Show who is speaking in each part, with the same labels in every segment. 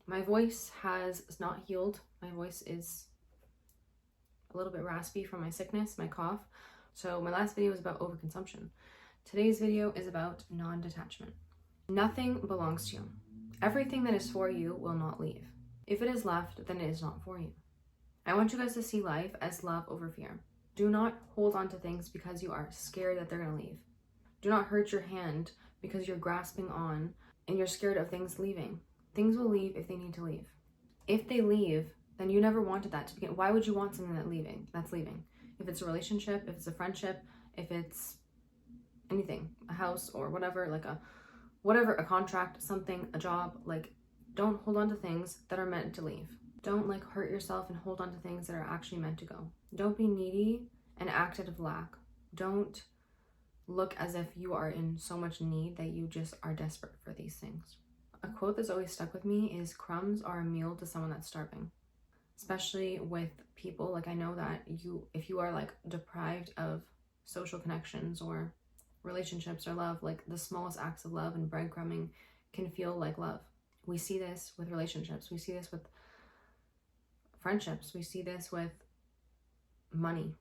Speaker 1: My voice has not healed. My voice is a little bit raspy from my sickness, my cough. So my last video was about overconsumption. Today's video is about non-detachment. Nothing belongs to you. Everything that is for you will not leave. If it is left, then it is not for you. I want you guys to see life as love over fear. Do not hold on to things because you are scared that they're going to leave. Do not hurt your hand because you're grasping on and you're scared of things leaving. Things will leave if they need to leave. If they leave, then you never wanted that to begin. Why would you want something that's leaving? If it's a relationship, if it's a friendship, if it's anything, a house or whatever, a contract, something, a job, don't hold on to things that are meant to leave. Don't hurt yourself and hold on to things that are actually meant to go. Don't be needy and act out of lack. Don't look as if you are in so much need that you just are desperate for these things. A quote that's always stuck with me is, crumbs are a meal to someone that's starving. Especially with people, I know that if you are deprived of social connections or relationships or love, the smallest acts of love and breadcrumbing can feel like love. We see this with relationships. We see this with friendships. We see this with money.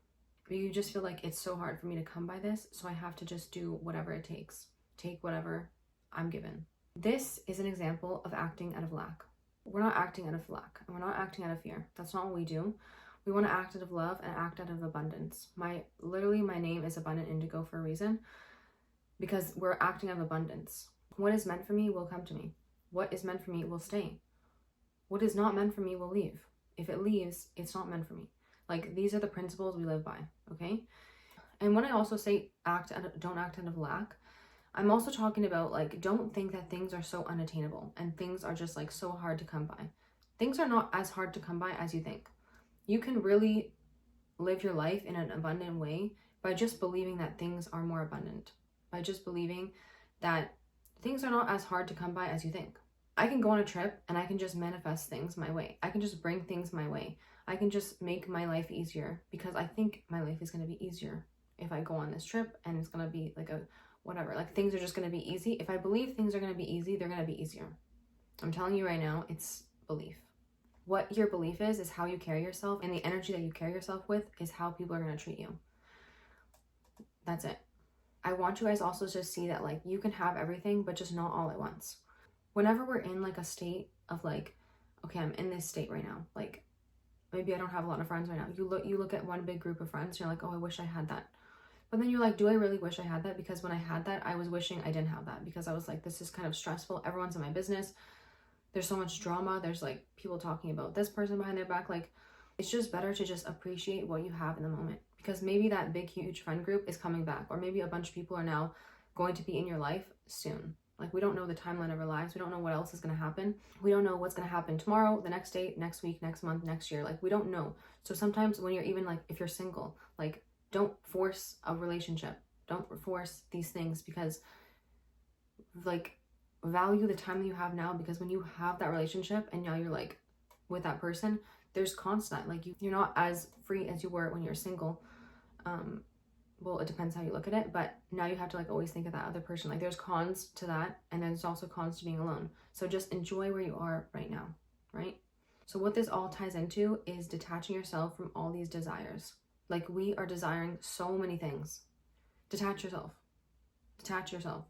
Speaker 1: You just feel like it's so hard for me to come by this, so I have to just do whatever it takes. Take whatever I'm given. This is an example of acting out of lack. We're not acting out of lack, and we're not acting out of fear. That's not what we do. We want to act out of love and act out of abundance. My name is Abundant Indigo for a reason, because we're acting out of abundance. What is meant for me will come to me. What is meant for me will stay. What is not meant for me will leave. If it leaves, it's not meant for me. These are the principles we live by, okay? And when I also say don't act out of lack, I'm also talking about don't think that things are so unattainable and things are just so hard to come by. Things are not as hard to come by as you think. You can really live your life in an abundant way by just believing that things are more abundant, by just believing that things are not as hard to come by as you think. I can go on a trip and I can just manifest things my way. I can just bring things my way. I can just make my life easier because I think my life is going to be easier if I go on this trip, and it's going to be things are just going to be easy. If I believe things are going to be easy, they're going to be easier. I'm telling you right now, it's belief. What your belief is how you carry yourself, and the energy that you carry yourself with is how people are going to treat you. That's it. I want you guys also to see that you can have everything, but just not all at once. Whenever we're in a state of okay, I'm in this state right now. Maybe I don't have a lot of friends right now. You look at one big group of friends, and you're like, oh, I wish I had that. But then you're like, do I really wish I had that? Because when I had that, I was wishing I didn't have that, because I was like, this is kind of stressful. Everyone's in my business. There's so much drama. There's people talking about this person behind their back. It's just better to just appreciate what you have in the moment, because maybe that big, huge friend group is coming back, or maybe a bunch of people are now going to be in your life soon. We don't know the timeline of our lives. We don't know what else is going to happen. We don't know what's going to happen tomorrow, the next day, next week, next month, next year. We don't know. So sometimes when you're even if you're single, don't force a relationship. Don't force these things, because value the time that you have now, because when you have that relationship and now you're with that person, there's constant, you're not as free as you were when you're single. Well, it depends how you look at it, but now you have to always think of that other person. There's cons to that, and then there's also cons to being alone. So just enjoy where you are right now, right? So what this all ties into is detaching yourself from all these desires. We are desiring so many things. Detach yourself. Detach yourself.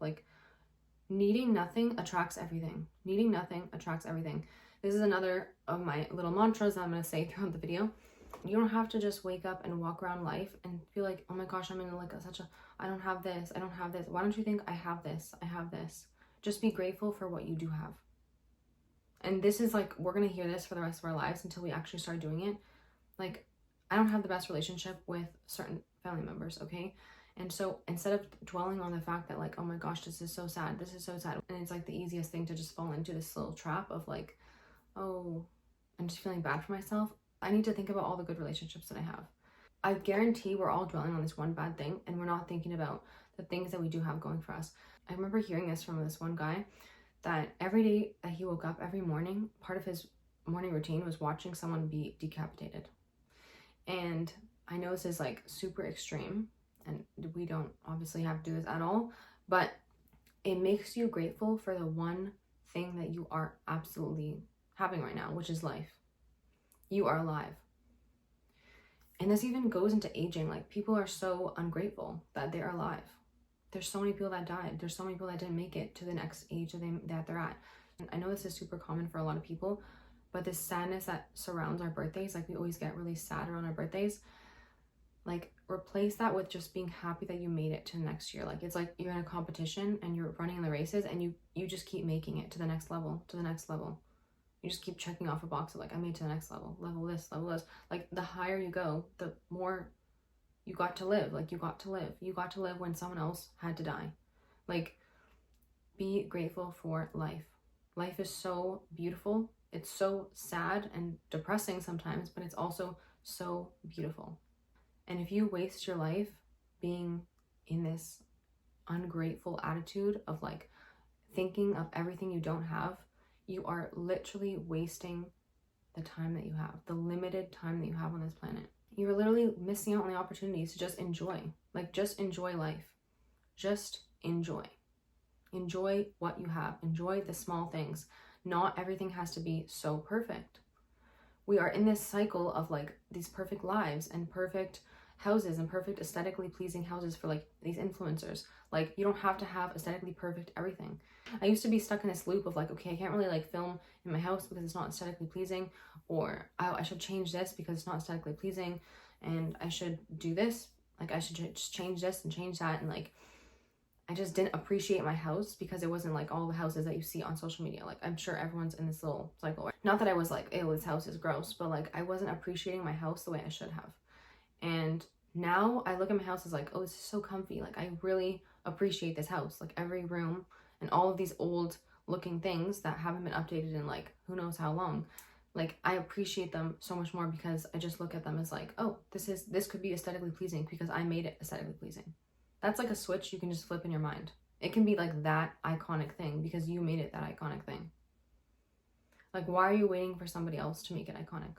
Speaker 1: Needing nothing attracts everything. Needing nothing attracts everything. This is another of my little mantras that I'm going to say throughout the video. You don't have to just wake up and walk around life and feel like, oh my gosh, I'm in I don't have this, I don't have this. Why don't you think I have this, I have this? Just be grateful for what you do have. And this is we're going to hear this for the rest of our lives until we actually start doing it. I don't have the best relationship with certain family members, okay? And so instead of dwelling on the fact that oh my gosh, this is so sad, and it's the easiest thing to just fall into this little trap of oh, I'm just feeling bad for myself. I need to think about all the good relationships that I have. I guarantee we're all dwelling on this one bad thing, and we're not thinking about the things that we do have going for us. I remember hearing this from this one guy, that every day that he woke up, every morning, part of his morning routine was watching someone be decapitated. And I know this is super extreme, and we don't obviously have to do this at all, but it makes you grateful for the one thing that you are absolutely happening right now, which is life. You are alive. And this even goes into aging. Like, people are so ungrateful that they're alive. There's so many people that died. There's so many people that didn't make it to the next age that they're at. And I know this is super common for a lot of people, but this sadness that surrounds our birthdays, like, we always get really sad around our birthdays. Like, replace that with just being happy that you made it to the next year. Like, it's like you're in a competition and you're running in the races, and you just keep making it to the next level, to the next level. You just keep checking off a box of like, I made it to the next level, level this, level this. Like, the higher you go, the more you got to live. Like, you got to live when someone else had to die. Like, be grateful for life. Life is so beautiful. It's so sad and depressing sometimes, but it's also so beautiful. And if you waste your life being in this ungrateful attitude of like thinking of everything you don't have, you are literally wasting the time that you have, the limited time that you have on this planet. You're literally missing out on the opportunities to just enjoy. Like, just enjoy life. Just enjoy. Enjoy what you have. Enjoy the small things. Not everything has to be so perfect. We are in this cycle of like these perfect lives and perfect houses and perfect aesthetically pleasing houses for like these influencers. Like, you don't have to have aesthetically perfect everything. I used to be stuck in this loop of like, okay, I can't really like film in my house because it's not aesthetically pleasing, or I should change this because it's not aesthetically pleasing, and I should do this, like I should just change this and change that, and like I just didn't appreciate my house because it wasn't like all the houses that you see on social media. Like, I'm sure everyone's in this little cycle. Not that I was like, ew, this house is gross, but like I wasn't appreciating my house the way I should have. And now I look at my house as like, oh, this is so comfy. Like, I really appreciate this house. Like, every room and all of these old looking things that haven't been updated in like who knows how long. Like, I appreciate them so much more because I just look at them as like, oh, this could be aesthetically pleasing because I made it aesthetically pleasing. That's like a switch you can just flip in your mind. It can be like that iconic thing because you made it that iconic thing. Like, why are you waiting for somebody else to make it iconic?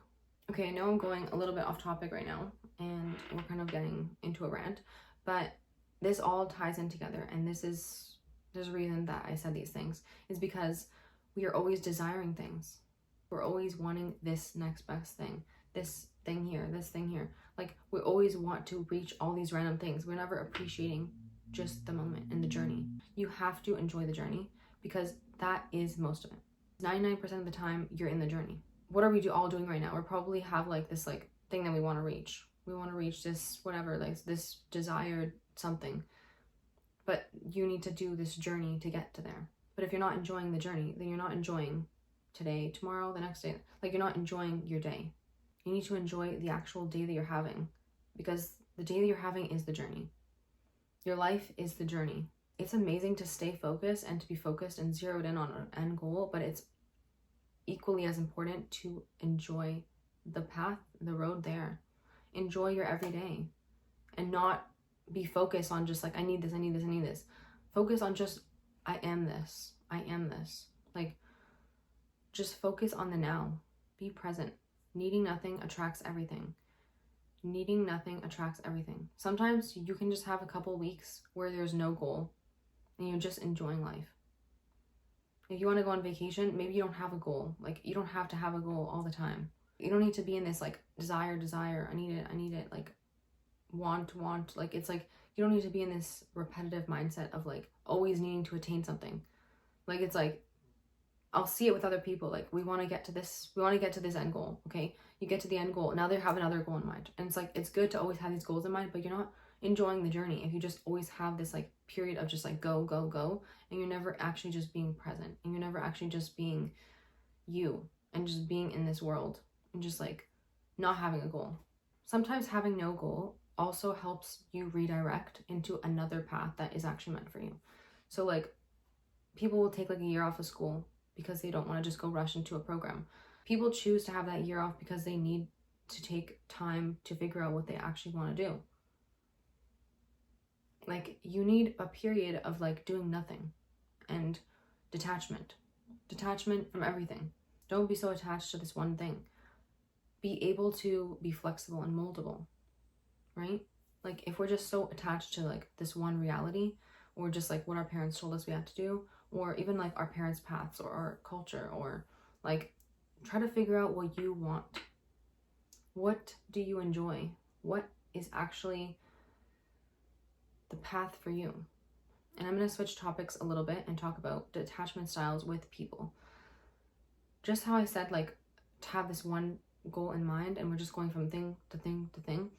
Speaker 1: Okay, I know I'm going a little bit off topic right now and we're kind of getting into a rant, but this all ties in together, and there's a reason that I said these things is because we are always desiring things. We're always wanting this next best thing, this thing here, this thing here. Like, we always want to reach all these random things. We're never appreciating just the moment and the journey. You have to enjoy the journey because that is most of it. 99% of the time you're in the journey. What are we all doing right now? We probably have like this like thing that we want to reach. We want to reach this whatever, like this desired something. But you need to do this journey to get to there. But if you're not enjoying the journey, then you're not enjoying today, tomorrow, the next day. Like, you're not enjoying your day. You need to enjoy the actual day that you're having, because the day that you're having is the journey. Your life is the journey. It's amazing to stay focused and to be focused and zeroed in on an end goal, but it's equally as important to enjoy the path, the road there. Enjoy your everyday and not be focused on just like, I need this, I need this, I need this. Focus on just, I am this, I am this. Like, just focus on the now. Be present. Needing nothing attracts everything. Needing nothing attracts everything. Sometimes you can just have a couple weeks where there's no goal and you're just enjoying life. If you want to go on vacation, maybe you don't have a goal. Like, you don't have to have a goal all the time. You don't need to be in this like desire, I need it, like want. Like, it's like, you don't need to be in this repetitive mindset of like always needing to attain something. Like, it's like, I'll see it with other people. Like, we want to get to this end goal. Okay, you get to the end goal, now they have another goal in mind, and it's like, it's good to always have these goals in mind, but you're not enjoying the journey if you just always have this like period of just like go, and you're never actually just being present, and you're never actually just being you and just being in this world and just like not having a goal. Sometimes having no goal also helps you redirect into another path that is actually meant for you. So like, people will take like a year off of school because they don't want to just go rush into a program. People choose to have that year off because they need to take time to figure out what they actually want to do. Like, you need a period of like doing nothing and detachment from everything. Don't be so attached to this one thing. Be able to be flexible and moldable, right? Like, if we're just so attached to like this one reality, or just like what our parents told us we had to do, or even like our parents' paths or our culture, or like Try to figure out what you want. What do you enjoy? What is actually the path for you? And I'm going to switch topics a little bit and talk about detachment styles with people. Just how I said, like, to have this one goal in mind and we're just going from thing to thing to thing.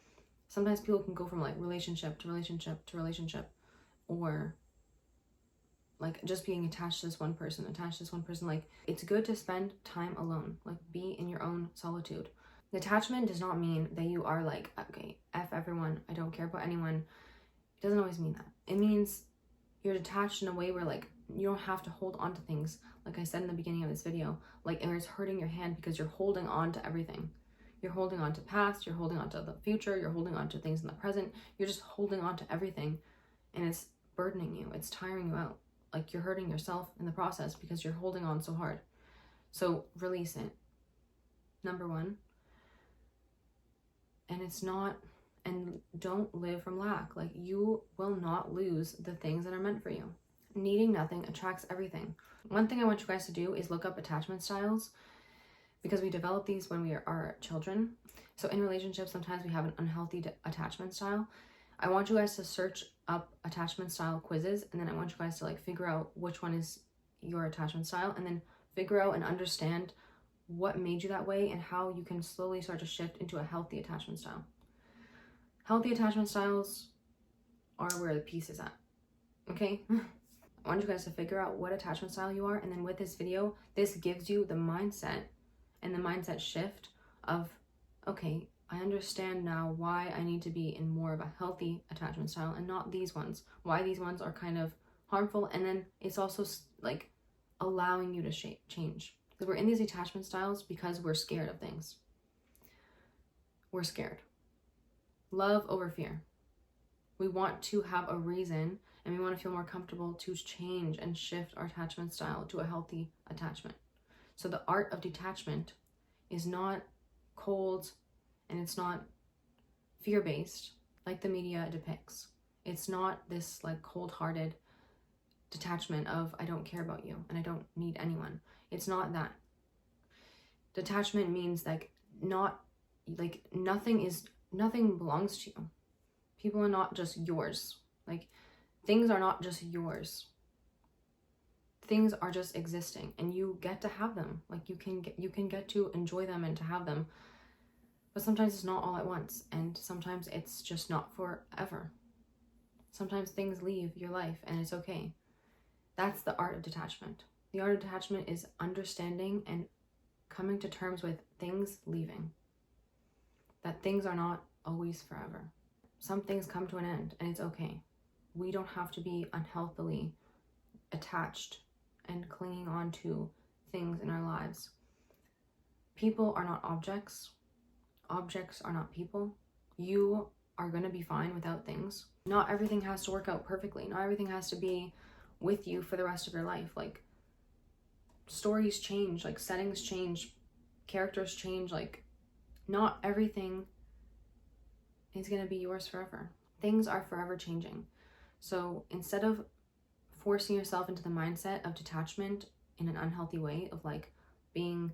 Speaker 1: Sometimes people can go from like relationship to relationship to relationship, or like just being attached to this one person, Like, it's good to spend time alone, like be in your own solitude. Detachment does not mean that you are like, okay, F everyone, I don't care about anyone. It doesn't always mean that. It means you're detached in a way where like you don't have to hold on to things. Like I said in the beginning of this video, like it's hurting your hand because you're holding on to everything. You're holding on to past, you're holding on to the future, you're holding on to things in the present. You're just holding on to everything, and it's burdening you. It's tiring you out. Like you're hurting yourself in the process because you're holding on so hard. So release it. Number one. And don't live from lack. Like, you will not lose the things that are meant for you. Needing nothing attracts everything. One thing I want you guys to do is look up attachment styles, because we develop these when we are children. So in relationships, sometimes we have an unhealthy attachment style. I want you guys to search up attachment style quizzes, and then I want you guys to like figure out which one is your attachment style, and then figure out and understand what made you that way and how you can slowly start to shift into a healthy attachment style. Healthy attachment styles are where the peace is at, okay? I want you guys to figure out what attachment style you are, and then with this video, this gives you the mindset and the mindset shift of, okay, I understand now why I need to be in more of a healthy attachment style and not these ones. Why these ones are kind of harmful, and then it's also like allowing you to change. Because we're in these attachment styles because we're scared of things. We're scared. Love over fear. We want to have a reason, and we want to feel more comfortable to change and shift our attachment style to a healthy attachment. So the art of detachment is not cold, and it's not fear-based like the media depicts. It's not this like cold-hearted detachment of I don't care about you and I don't need anyone. It's not that. Detachment means like nothing belongs to you. People are not just yours. Like, things are not just yours. Things are just existing, and you get to have them. Like, you can get to enjoy them and to have them. But sometimes it's not all at once, and sometimes it's just not forever. Sometimes things leave your life, and it's okay. That's the art of detachment. The art of detachment is understanding and coming to terms with things leaving. That things are not always forever. Some things come to an end, and it's okay. We don't have to be unhealthily attached and clinging on to things in our lives. People are not objects. Objects are not people. You are going to be fine without things. Not everything has to work out perfectly. Not everything has to be with you for the rest of your life. Like, stories change, like settings change, characters change. Like, not everything is going to be yours forever. Things are forever changing. So instead of forcing yourself into the mindset of detachment in an unhealthy way of like being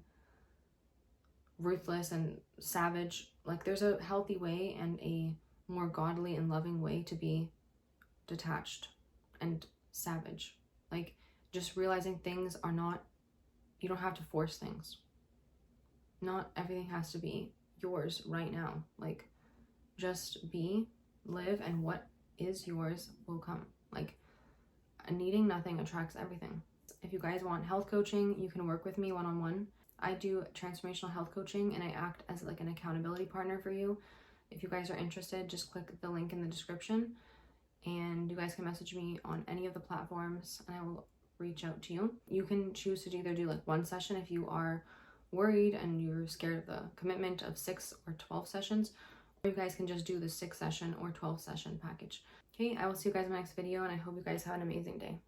Speaker 1: ruthless and savage, like there's a healthy way and a more godly and loving way to be detached and savage. Like, just realizing things are not, you don't have to force things. Not everything has to be yours right now. Like, just be, live, and what is yours will come. Like, needing nothing attracts everything. If you guys want health coaching, you can work with me one-on-one. I do transformational health coaching, and I act as like an accountability partner for you. If you guys are interested, just click the link in the description, and you guys can message me on any of the platforms, and I will reach out to you. You can choose to either do like one session if you are worried and you're scared of the commitment of 6 or 12 sessions, or you guys can just do the 6 session or 12 session package. Okay, I will see you guys in the next video, and I hope you guys have an amazing day.